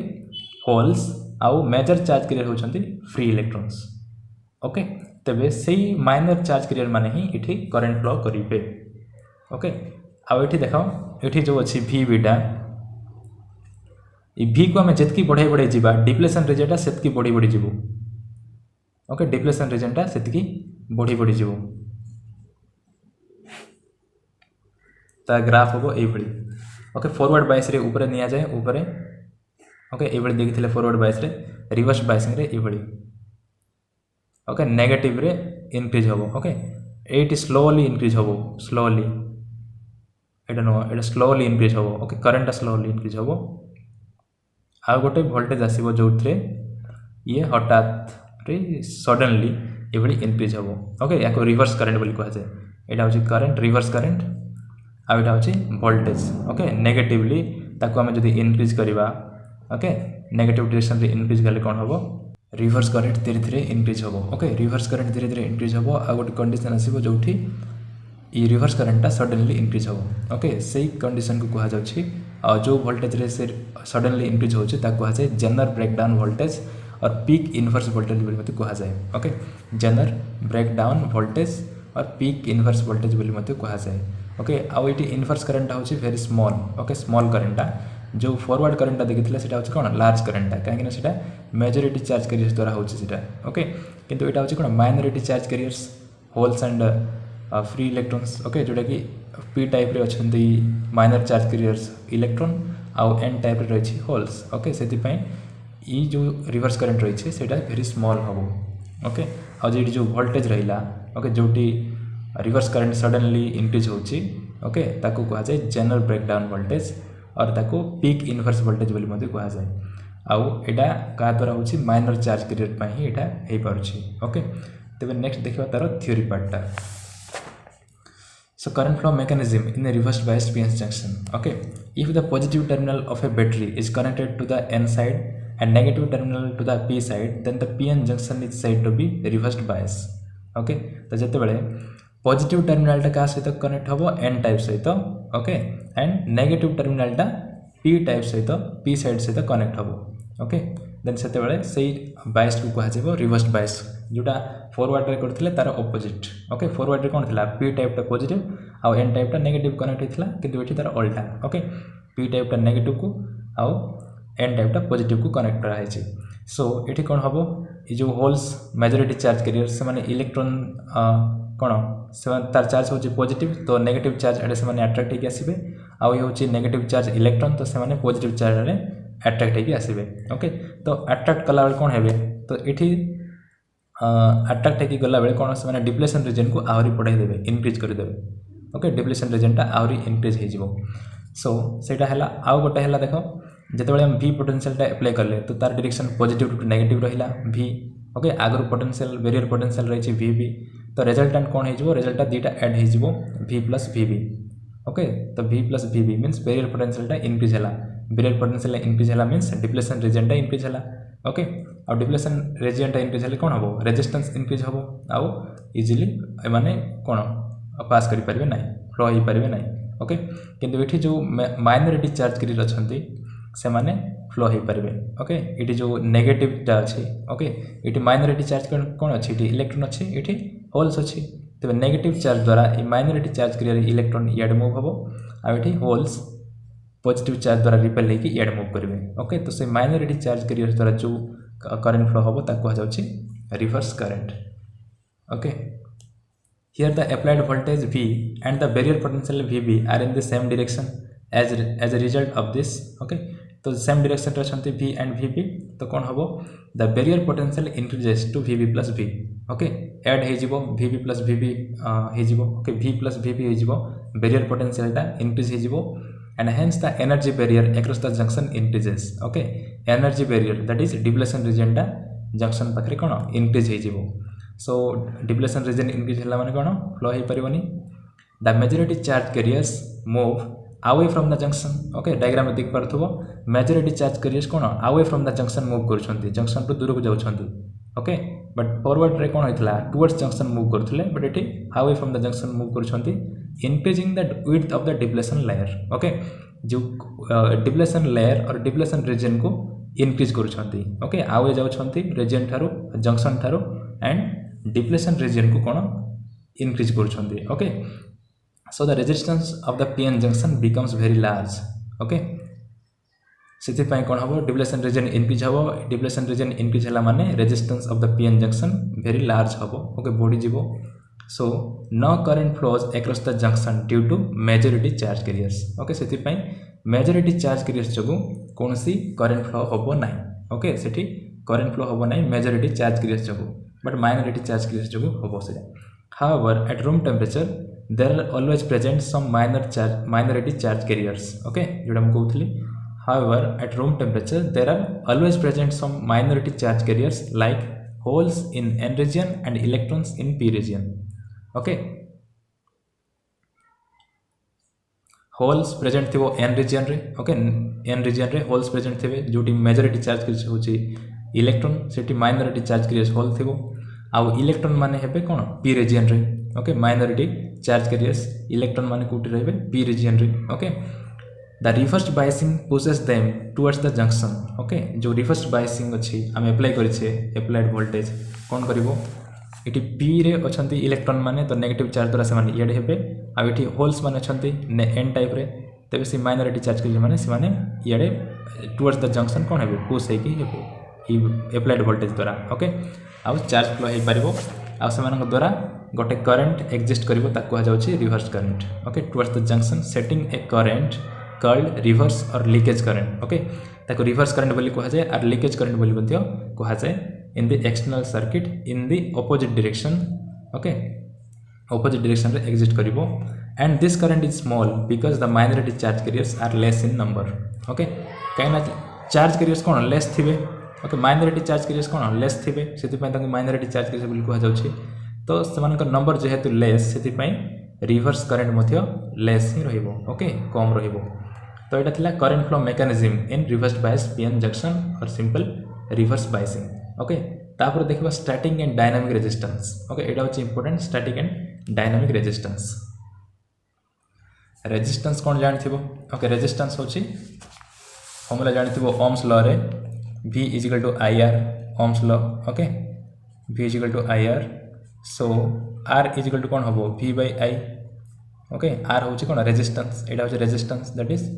होल्स आउ मेजर चार्ज करियर होचंती फ्री इलेक्ट्रॉन्स ओके तबे सेही माइनर चार्ज करियर माने ही इठी करंट फ्लो करिवे ओके आउ इठी देखाओ इठी जो अछि वी बीटा ई वी को हमें जेतकी बढ़ाई बढ़ाई जीवा डिप्लेशन रीजनटा सेतकी बढ़ी बढ़ी जीवो ओके डिप्लेशन रीजनटा सेतकी बढ़ी बढ़ी जीवो ता ग्राफ होबो ए भली ओके फॉरवर्ड बायस रे ऊपर निया जाए ऊपर ओके ए भली देखिथिले फॉरवर्ड बायस रे रिवर्स बायसिंग रे ए भली ओके नेगेटिव रे इंक्रीज होबो ओके एट स्लोली इंक्रीज होबो स्लोली एटा नो एटा स्लोली इंक्रीज होबो ओके करंट स्लोली इंक्रीज होबो आ गोटे वोल्टेज आसीबो जोथरे ये हठात रे सडनली ए भली इंक्रीज होबो ओके याको रिवर्स करंट बोली कहा जाए एटा होची करंट रिवर्स करंट आ एटा होची वोल्टेज ओके नेगेटिवली ताको हम जदी इंक्रीज करबा ओके नेगेटिव डायरेक्शन रे इंक्रीज गले कोन होबो रिवर्स करंट धीरे धीरे इंक्रीज होबो ओके रिवर्स करंट धीरे धीरे इंक्रीज होबो आ गोटे कंडीशन आसीबो जोठी ई रिवर्स करंटटा सडनली इंक्रीज होबो ओके सेही कंडीशन को कहा जाउछि आ जो वोल्टेज रे से सडनली इंक्रीज होछि ता कहा जाय जेनर ब्रेकडाउन वोल्टेज और पीक इनवर्स वोल्टेज बोली मते कहा जाय ओके जेनर ब्रेकडाउन वोल्टेज और पीक इनवर्स वोल्टेज बोली मते कहा जाय ओके आउ इटी इनवर्स करंट होछि वेरी स्मॉल ओके स्मॉल करंटटा जो फॉरवर्ड करंटटा देखिथिले सेटा होछि कोन लार्ज करंटटा काहे कि सेटा मेजॉरिटी चार्ज कैरियर्स द्वारा होछि सेटा ओके किंतु एटा होछि कोन minority charge carriers holes and free electrons okay जोटा कि पी टाइप रे अछंती माइनर चार्ज कैरियर्स इलेक्ट्रॉन आउ एन टाइप रे रहिछि होल्स ओके सेति पई ई जो रिवर्स करंट रहिछि सेटा वेरी स्मॉल होबो ओके आ जो वोल्टेज रहिला ओके जोटी रिवर्स करंट सडनली इंक्रीज होछि ओके ताको कहा जाय जनरल ब्रेकडाउन वोल्टेज और ताको पीक इनवर्स वोल्टेज बोली मध्ये कहा जाय आउ एटा का द्वारा होछि माइनर चार्ज कैरियर पई ही एटा हे परछि ओके तबे नेक्स्ट देखिबा तारो theory पार्टटा so current flow mechanism in a reverse biased PN junction okay if the positive terminal of a battery is connected to the N side and negative terminal to the P side then the PN junction is said to be reversed bias okay तो जते बेले पॉजिटिव टर्मिनल टा का सहित कनेक्ट होबो N टाइप सहित ओके एंड नेगेटिव टर्मिनल टा P टाइप सहित P साइड सहित कनेक्ट होबो ओके देन सेते बेले सेही बायस को कहा जेबो रिवर्स बायस जोटा फॉरवर्ड रे करथिले तार ऑपोजिट ओके फॉरवर्ड रे कोन थिला P टाइप टा पॉजिटिव आ N टाइप टा नेगेटिव कनेक्ट हितला किंतु एठी तार उल्टा ओके P टाइप टा नेगेटिव को आ N टाइप टा पॉजिटिव को कनेक्ट करा है सो एठी कोन होबो ई जो होल्स मेजॉरिटी चार्ज कैरियर से माने इलेक्ट्रॉन कोन से तार चार्ज होची पॉजिटिव तो नेगेटिव चार्ज एडे से माने अट्रैक्ट हेकि आसीबे आ ई होची नेगेटिव चार्ज इलेक्ट्रॉन तो से माने पॉजिटिव चार्ज रे अट्रैक्ट हेकि आसीबे ओके तो अट्रैक्ट कला बेले कोन हेबे तो एठी अट्रैक्ट हेकि गला बेले कोन से माने डिप्लेशन रीजन को आहुरी बढ़ाई देबे इंक्रीज कर देबे ओके डिप्लेशन रीजन टा आहुरी इंक्रीज हे जिवो सो सेटा हला आउ गोटे हला देखो जते बेले हम v पोटेंशियल टा अप्लाई करले तो तार डायरेक्शन पॉजिटिव टू नेगेटिव रहिला v okay Agar potential barrier potential रही vb तो रिजल्टेंट कोन हे जिवो रिजल्ट दीटा ऐड हे जिवो v + vb ओके तो v + vb means barrier potential टा इंक्रीज हला बेरियर पोटेंशियल इंक्रीज हला मींस डिप्लेशन रीजन टा इंक्रीज हला ओके आ डिप्लेशन रीजन टा इंक्रीज हले कोन हबो रेजिस्टेंस इंक्रीज हबो आ इजीली ए माने कोन पास करि परबे नै फ्लो हे परबे नै ओके किंतु एठी जो माइनॉरिटी चार्ज करि रछंती से माने फ्लो हे परबे ओके एठी जो नेगेटिव टा अछि ओके एठी माइनॉरिटी चार्ज कोन अछि एठी इलेक्ट्रॉन अछि एठी होल्स अछि तबे नेगेटिव चार्ज द्वारा ई माइनॉरिटी चार्ज करियर इलेक्ट्रॉन याड मूव हबो आ एठी होल्स पॉजिटिव चार्ज द्वारा रिपेल हेकि याड मूव करबे ओके तो से माइनॉरिटी चार्ज करियर द्वारा जो करंट फ्लो हबो ता कहा जाउछि reverse current okay Here the applied voltage V and the barrier potential VB are in the same direction as a result of this. Okay, तो सेम डायरेक्शन रे अछंती V and VB, तो कोन हबो the barrier potential increases to VB plus V. Okay, add हे जिवो VB plus VB हे जिवो. ओके, V plus VB हे जिवो, बैरियर पोटेंशियल ता इंक्रीज हे जिवो and hence the energy barrier across the junction increases. Okay, energy barrier that is depletion region ता junction पाखरे कोन इंक्रीज हे जिवो. So depletion region increase हला माने कोन फ्लो हे परिबनी. The majority charge carriers move away from the junction. Okay, diagram देख पारथबो majority charge carriers कोन away from the junction move करूछंती, junction टू दूर को जाउछंती. Okay, but forward रे कोन होइतला towards junction move करथले, but एठी away from the junction move करूछंती, increasing the width of the depletion layer. Okay, जो depletion layer और depletion region को increase करूछंती. Okay, away जाउछंती region थारो junction थारो and depletion region को कोन increase करूछंती. Okay, so the resistance of the PN junction becomes very large. Okay, ସେଥିପାଇଁ कोन हबो डिप्लेशन रीजन इंक्रीज हबो. डिप्लेशन रीजन इंक्रीज हला माने resistance of the PN junction very large हबो. ओके, बॉडी जीवो. So no current flows across the junction due to majority charge carriers. Okay, ସେଥିପାଇଁ मेजॉरिटी चार्ज कैरियर्स जगु कोनसी करंट फ्लो हबो नाही. ओके, सेठी करंट फ्लो हबो नाही मेजॉरिटी चार्ज कैरियर्स जगु, बट माइनॉरिटी चार्ज कैरियर्स जगु हबो से. However at room temperature there are always present some minority charge carriers. Okay, जोडा हम कहउथली. However, at room temperature, there are always present some minority charge carriers like holes in N region and electrons in P region. Okay, holes present थिवो N region रे. Okay, N region रे holes present थिवे जोटी majority charge carriers होची electron, सेठी minority charge carriers hole थिवो. आउ electron माने हेबे कोन P region रे. Okay, minority charge carriers electron माने कोठी रहबे P region रे. Okay, the reversed biasing pushes them towards the junction. Okay, जो reversed biasing अछि हम अप्लाई करि छे applied voltage कोन करिवो एटी P रे अछंती इलेक्ट्रॉन माने तो नेगेटिव चार्ज द्वारा से माने इएड हेबे. आ एटी होल्स माने अछंती N टाइप रे, तबे से माइनॉरिटी चार्ज के माने से माने इएड टुवर्ड्स द जंक्शन कोन हेबे पुश हे कि हेबे ई अप्लाइड वोल्टेज द्वारा. ओके, आ चार्ज फ्लो हे परिबो. आ से मानक द्वारा गोटे करंट एग्जिस्ट करिवो ता कहै जाउछि reverse current. Okay, towards the junction setting a current called reverse or leakage current. Okay, ताको रिवर्स करंट बोली कहा जाए और लीकेज करंट बोली मध्य कहा जाए in the external circuit in the opposite direction. Okay, opposite direction रे एग्जिस्ट करिवो. And this current is small because the minority charge carriers are less in number. Okay, काइना चार्ज कैरियर्स कोन लेस थिबे. ओके, माइनॉरिटी चार्ज कैरियर्स कोन लेस थिबे, सेति पय ताको माइनॉरिटी चार्ज कैरियर्स बोली कहा जाउछि. तो समान नंबर जेहेतु लेस सेति पय रिवर्स करंट मध्य लेस ही रहिबो. ओके, कम रहिबो. तो यहाँ थिला current flow mechanism in reverse bias PN junction or simple reverse biasing. Okay, तापर देखबा static and dynamic resistance. Okay, एटा होची important static and dynamic resistance. Resistance कोन जानिथिबो. ओके, रेजिस्टेंस होची फॉर्मूला जानिथिबो ओम्स लॉ रे V = IR Ohm's law. Okay, V = IR. So R = कोन हबो V/I. ओके, R होची कोन रेजिस्टेंस. एटा होची resistance that is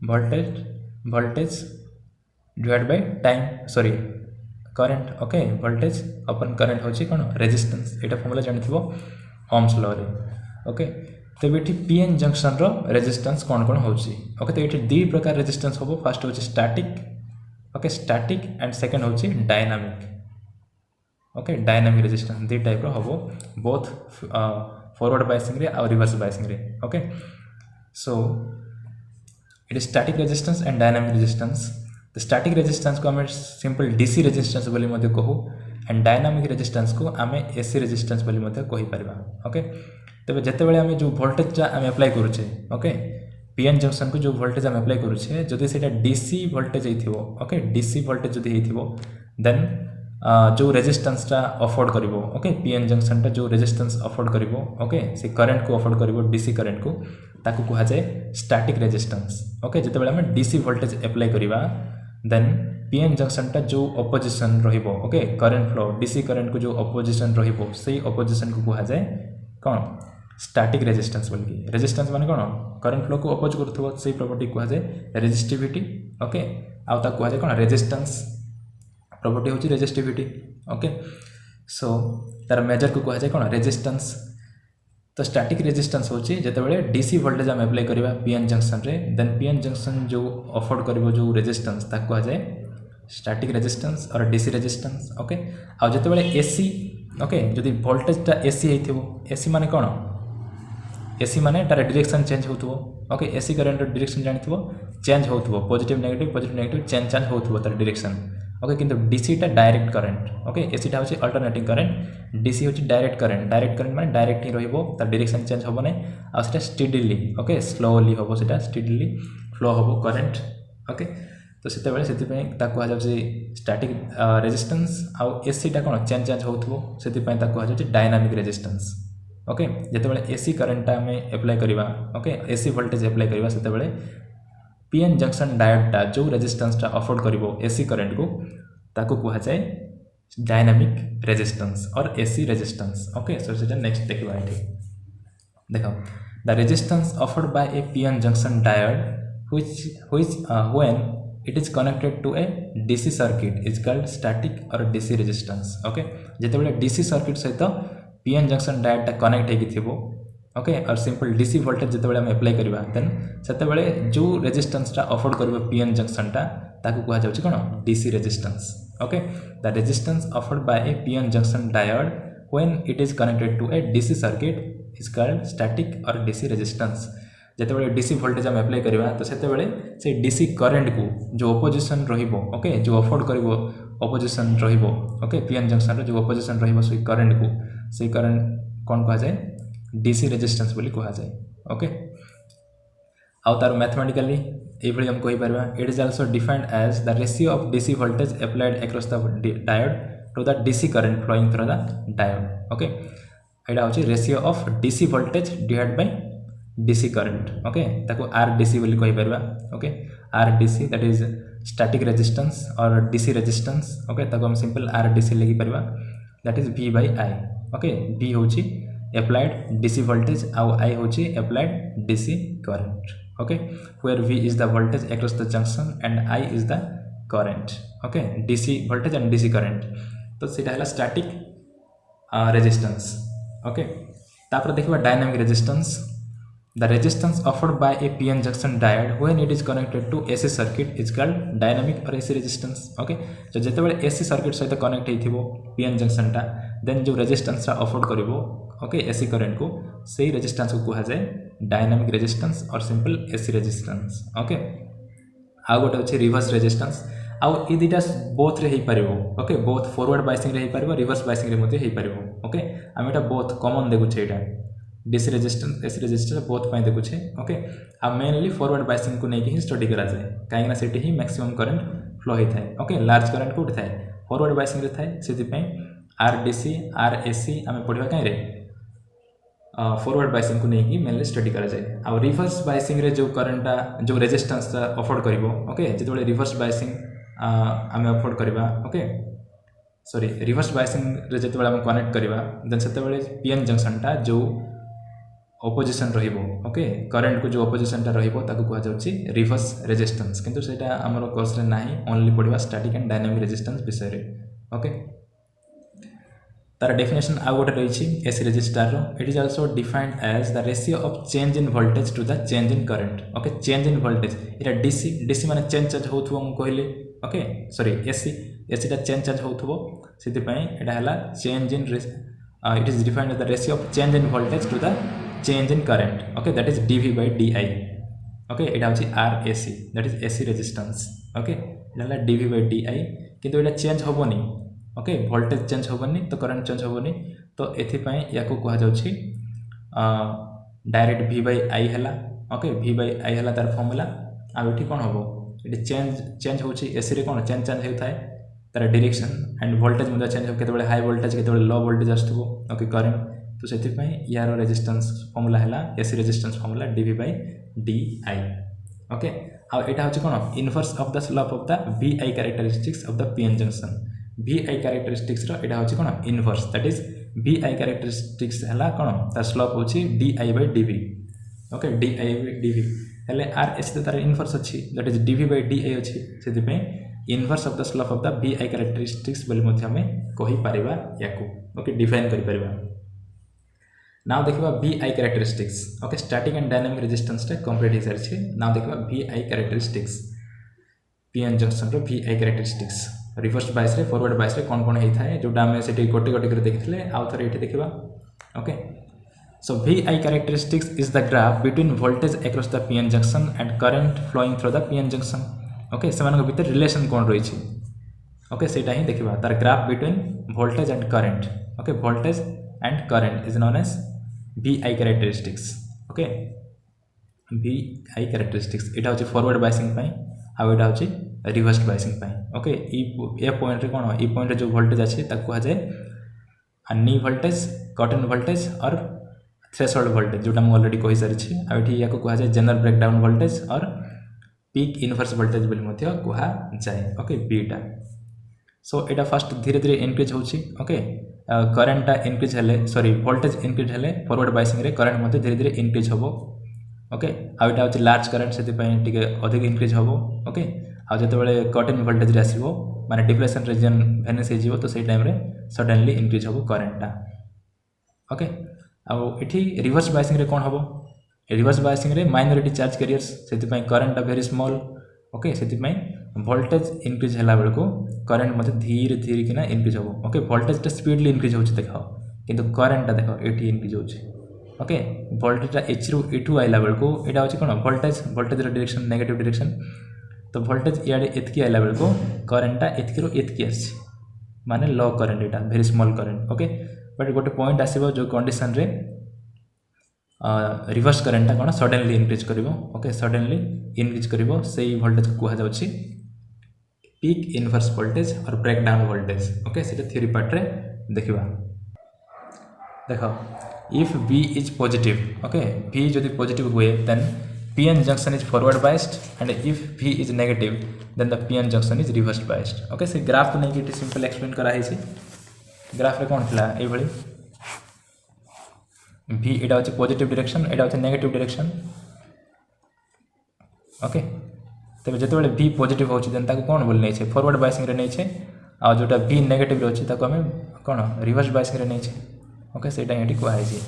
voltage divided by time, sorry current. Okay, voltage upon current होची कोन रेजिस्टेंस. एटा फॉर्मूला जानिथिबो ओम्स लॉ रे. ओके, तो बेठी पीएन जंक्शन रो रेजिस्टेंस कोन कोन होची. ओके, तो एठी दी प्रकार रेजिस्टेंस होबो. फर्स्ट होची static. Okay, static and second होची डायनामिक. ओके, डायनामिक रेजिस्टेंस दी टाइप रो होबो बोथ फॉरवर्ड बायसिंग रे और रिवर्स बायसिंग रे. Okay, so it is static resistance and dynamic resistance. The static resistance को हमें सिंपल डीसी रेजिस्टेंस बोली मध्य कहू एंड डायनामिक रेजिस्टेंस को आमे एसी रेजिस्टेंस बोली मध्य कहि परिबा. ओके, तबे जते बेले हमें जो वोल्टेज आमे अप्लाई करूछे. ओके, पीएन जंक्शन को जो वोल्टेज आमे अप्लाई करूछे जदि सेटा डीसी वोल्टेज हेथिबो. ओके, डीसी वोल्टेज जदि हेथिबो देन जो रेजिस्टेंस टा अफोर्ड करिवो. ओके, पीएन जंक्शन टा जो रेजिस्टेंस अफोर्ड करिवो. ओके, से करंट को अफोर्ड करिवो डीसी करंट को, ताकू कहा जाए स्टैटिक रेजिस्टेंस. ओके, जते बेले हम डीसी वोल्टेज अप्लाई करिवा देन पीएन जंक्शन टा जो अपोजिशन रहिबो. Okay, current flow DC current को जो अपोजिशन रहिबो सेही अपोजिशन को कहा जाए कोन स्टैटिक रेजिस्टेंस बोली. रेजिस्टेंस माने कोन करंट फ्लो को अपोज करथबो सेही प्रॉपर्टी कहा जाए रेजिस्टिविटी. ओके, आ ता कहा जाए कोन रेजिस्टेंस प्रॉपर्टी होची रेजिस्टिविटी. ओके, सो तार मेजर को कहा जाए कोन रेजिस्टेंस. तो स्टैटिक रेजिस्टेंस होची जेतेबेले डीसी वोल्टेज हम अप्लाई करबा पीएन जंक्शन रे देन पीएन जंक्शन जो अफोर्ड करबो जो रेजिस्टेंस ताको आ जाए static resistance or DC resistance okay uh जेतेबेले AC okay जदि वोल्टेजटा एसी हेथिबो एसी माने कोन एसी माने तार डायरेक्शन चेंज होतबो ओके एसी करंट डायरेक्शन जानिथबो चेंज होतबो पॉजिटिव नेगेटिव चेंज होतबो तार डायरेक्शन ओके किंतु डीसी टा डायरेक्ट करंट ओके एसी टा होची अल्टरनेटिंग करंट डीसी होची डायरेक्ट करंट माने डायरेक्ट ही रहिबो तार डायरेक्शन चेंज होबो नै आ सेटा स्टेडीली ओके स्लोली होबो सेटा स्टेडीली फ्लो होबो करंट ओके तो सेते बेले सेति पय ताको आ जाउची स्टैटिक रेजिस्टेंस आ एसी टा कोन चेंज होतबो सेति पय ताको आ जाउची डायनामिक रेजिस्टेंस ओके जेते बेले एसी करंट में अप्लाई करबा ओके एसी वोल्टेज अप्लाई करबा सेते बेले पीएन जंक्शन डायोड टा जो रेजिस्टेंस टा अफोर्ड करिवो एसी करंट को ताको कुहा जाय डायनामिक रेजिस्टेंस और एसी रेजिस्टेंस ओके सो सेटा नेक्स्ट देखबा एठी देखो the resistance afford by a PN junction diode which when it is connected to a DC circuit is called static or DC resistance okay जेते बेले DC सर्किट सहित पीएन जंक्शन डायोड टा कनेक्ट हेकि थिबो ओके और सिंपल डीसी वोल्टेज जेते बेले हम अप्लाई करबा देन सेते बेले जो रेजिस्टेंस टा अफोर्ड करबो पीएन जंक्शन टा ताकू कुहा जाउची कोन DC resistance okay the resistance afford by a PN junction diode when it is connected to a DC circuit is called static or DC resistance जेते बेले डीसी वोल्टेज हम अप्लाई करबा तो सेते बेले से डीसी करंट को जो अपोजिशन रहिबो ओके जो अफोर्ड करबो अपोजिशन रहिबो ओके पीएन जंक्शन रे जो अपोजिशन रहिबो से करंट को से करंट कोन कहा जाए डीसी रेजिस्टेंस बोली कहा जाए ओके आउ तार मैथमेटिकली ए भली हम कहि परबा it is also defined as the ratio of DC voltage applied across the diode to the DC current flowing through the diode okay एडा होची ratio of DC voltage divide by DC current okay ताको आरडीसी बोली कहि परबा okay RDC that is static resistance or DC resistance okay ताको हम सिंपल आरडीसी लिखि परबा that is V by I okay V होची applied DC voltage ଆଉ I होची applied DC current okay where V is the voltage across the junction and I is the current okay DC voltage and DC current तो सेटा हला static resistance okay तापर देखबा dynamic resistance the resistance offered by a PN junction diode when it is connected to AC circuit is called dynamic or AC resistance okay तो जेते बेले AC circuit सहित कनेक्ट हेथिबो PN junction टा देन जो रेजिस्टेंस टा अफोर्ड करिवो ओके एसी करंट को सही रेजिस्टेंस को कहा जाए डायनामिक रेजिस्टेंस और सिंपल एसी रेजिस्टेंस ओके आ गोटे अछि रिवर्स रेजिस्टेंस आउ ए दिटा बोथ रे हे परिबो ओके बोथ फॉरवर्ड बायसिंग रे हे परिबो रिवर्स बायसिंग रे मध्ये हे परिबो ओके हम एटा बोथ कॉमन देखु छै एटा DC resistance AC resistance both पय देखु छै ओके आ मेनली फॉरवर्ड बायसिंग को नै कि स्टडी करा जाय काहे ना सेठी ही मैक्सिमम करंट फ्लो हे थाए ओके लार्ज करंट को थाए फॉरवर्ड बायसिंग रे थाए सेति पय आरडीसी आरएसी हम पढिबा काहे रे फॉरवर्ड बायसिंग को नहीं मेनली स्टडी करा जाए आ रिवर्स बायसिंग रे जो करंटा जो रेजिस्टेंस अफोर्ड करिवो ओके जेतबेले रिवर्स बायसिंग आमे अफोर्ड करबा ओके सॉरी रिवर्स बायसिंग रे जेतबेले हम कनेक्ट करबा देन सेतबेले पीएन जंक्शन टा जो अपोजिशन रहिबो ओके करंट को जो अपोजिशन टा रहिबो ताको कहा जाउची रिवर्स रेजिस्टेंस किंतु सेटा हमरो कोर्स रे नाही ओनली पढिबा स्टैटिक एंड डायनामिक रेजिस्टेंस विषय रे ओके तार डेफिनेशन आ गोटे रही AC resistor it is also defined as the ratio of change in voltage to the change in current okay change in voltage इटा डीसी डीसी माने चेंज होथबो हम कहले ओके सॉरी एसी एसी टा चेंज होथबो सिति पय एटा हला change in it is defined as the ratio of change in voltage to the change in current okay that is dv by di okay एटा होची RAC that is AC resistance okay एटा हला dv by di किंतु एटा चेंज होबोनी ओके वोल्टेज चेंज होबनी तो करंट चेंज होबनी तो एथि पय याको कहा जाउछि डायरेक्ट V by I हला ओके V by I हला तार फार्मूला आ एठी कोन होबो एठी चेंज होछि एसी रे कोन चेंज होथाय तार डायरेक्शन एंड वोल्टेज मध्ये चेंज हो केतबेले हाई वोल्टेज केतबेले लो वोल्टेज आस्तबो ओके करंट तो सेति पय यारो रेजिस्टेंस फार्मूला हला AC resistance formula dv by di okay आ एटा होछि कोन inverse of the slope of the VI characteristics of the PN junction VI characteristics रो एटा होछि कोन inverse that is VI characteristics हला कोन ता स्लोप होछि di by dv okay di by dv हले RS तो तार इनवर्स अछि that is dv by di अछि सेति पय inverse of the slope of the VI characteristics बोली मध्ये हमें कहि परिबा याकू ओके डिफाइन करि परिबा नाउ देखा VI characteristics okay static and dynamic resistance complete हो सारी नाउ देखा VI कैरेक्टरिस्टिक्स पीएन जंक्शन रो VI कैरेक्टरिस्टिक्स रिवर्स बायस रे फॉरवर्ड बायस रे कौन कौन होता है जोटा आम से गोटे गोटे कर देखते आउ थे ये देखा okay so VI characteristics is the graph between voltage across the PN junction and current flowing through the PN junction okay से भितर रिलेशन कौन रही ओके सेटा ही देखा तार graph between voltage and current okay voltage and current is known as VI characteristics okay VI characteristics यहाँ हूँ फॉरवर्ड बायसिंग आउ यहाँ हूँ रिवर्स बायसिंग ओके ए पॉइंट रे कौन ये पॉइंट जो वोल्टेज अच्छे कह जाए नी वोल्टेज कटन वोल्टेज और थ्रेशोल्ड वोल्टेज जोटा मुझे ऑलरेडी कही सारी आउटी या कह जाए जनरल ब्रेकडाउन वोल्टेज और पीक इनवर्स वोल्टेज बोली कह जाए ओके बीटा सो यहाँ फास्ट धीरे धीरे इनक्रीज होची ओके करेन्टा इनक्रीज हेले सॉरी वोल्टेज इनक्रीज हेले फॉरवर्ड बायसिंग रे करंट मते धीरे धीरे इनक्रीज होबो ओके आ एटा होची लार्ज करंट सेति पय टिके अधिक इनक्रीज होबो ओके आ जते बेले कटन वोल्टेज रे आसीबो माने डिप्लेशन रीजन वेनिस हे जीवो तो सेही टाइम रे सडनली इनक्रीज होबो करेन्टा ओके आ एठी रिवर्स बायसिंग रे कोन होबो रिवर्स बायसिंग रे माइनॉरिटी चार्ज कैरियर्स सेति पय करंट वेरी स्मॉल ओके सेति पय वोल्टेज इनक्रीज होला बेल को करंट मते धीरे धीरे किना इनक्रीज होबो ओके वोल्टेज टा स्पीडली इनक्रीज होछि देखो किंतु करंट टा देखो एठी इनक्रीज होछि ओके वोल्टेज टा एच रु इटू आइला बेल को एटा होछि कोन वोल्टेज रो डायरेक्शन नेगेटिव डायरेक्शन तो वोल्टेज इयाडे एतकी आइला बेल को करंट टा एतकी रो एतकी आछि माने लो करंट एटा very small current okay but गोटे पॉइंट आसीबो जो कंडीशन रे रिवर्स करंट कौन सडनली इनक्रीज करिवो ओके सडनली इनक्रीज करिवो सेही वोल्टेज को कहा जाउछि peak inverse voltage or breakdown voltage okay सेटा थ्योरी पार्ट रे देखिबा देखो if V is positive okay V जदि पॉजिटिव हुए then PN junction is forward biased and if V is negative then the PN junction is reverse biased okay से ग्राफ को नहीं कि सिंपल एक्सप्लेन करा है ग्राफ रे कोन थिला ए भली V एटा होचे पॉजिटिव डायरेक्शन एटा होचे नेगेटिव डायरेक्शन ओके तबे जते बेले V पॉजिटिव होची देन ताको कोन बोल नै छै फॉरवर्ड बायसिंग रे नै छै आ जोटा V नेगेटिव रे होची ताको हमें कोन रिवर्स बायसिंग रे नै छै ओके सेटा एटी को आइ छै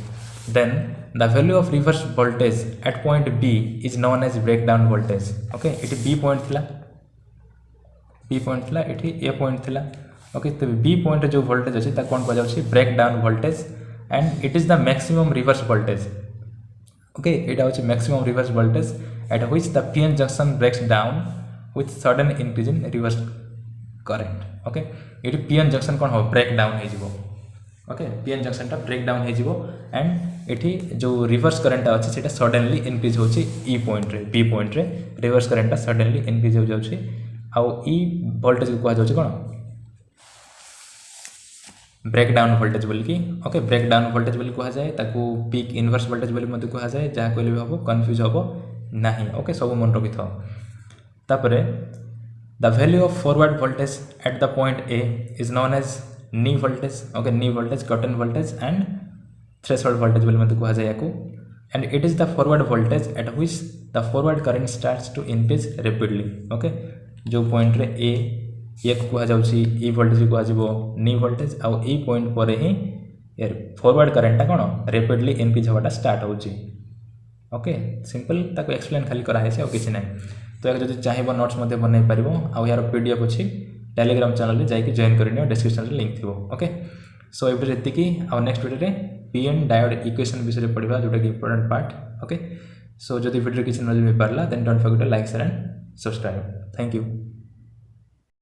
then the value of reverse voltage at point B is known as breakdown voltage okay एटी B पॉइंट थिला एटी A पॉइंट थिला ओके तबे B पॉइंट जो वोल्टेज अछि ता कोन को जाउ छै breakdown voltage and it is the maximum reverse voltage okay it is maximum reverse voltage at which the PN junction breaks down with sudden increase in reverse current okay it PN junction kon ho break down he jibo okay PN junction ta break down he jibo and ethi jo reverse current ta achi seta suddenly increase hochi E point रे B point रे reverse current ta suddenly increase ho जाउछि आ E voltage को कहा जाउछि कोन ब्रेकडाउन वोल्टेज बोल कि ओके ब्रेकडाउन वोल्टेज बोली कह जाए ताकू पीक इनवर्स वोल्टेज बोली मते कह जाए जहाँ कहले भी हम कन्फ्यूज हम नहीं ओके सब मन रखि था तापरे the value of forward voltage at the point A is known as knee voltage okay knee voltage cut in voltage and threshold voltage बोली मते कह जाए याकू and it is the forward voltage at which the forward current starts to increase rapidly okay जो पॉइंट रे A एक कह जाउछि ई वोल्टेज को आजिबो नी वोल्टेज आ ई पॉइंट पर ही यार फॉरवर्ड करंट कोन रैपिडली इंक्रीज होवाटा स्टार्ट होउछि ओके सिंपल ताको एक्सप्लेन खाली करा है से और किछि नै तो एक जदि चाहिबो नोट्स मध्ये बनै परिबो आ यार पीडीएफ अछि टेलीग्राम चैनल रे जाई कि जॉइन करिनियो डिस्क्रिप्शन रे लिंक थिबो ओके सो एबे एति कि आ नेक्स्ट वीडियो रे पीएन डायोड इक्वेशन विषय रे पढिबा जोटा कि इंपोर्टेंट पार्ट ओके सो जदि वीडियो किछि नजर में परला then don't forget to like share and subscribe thank you.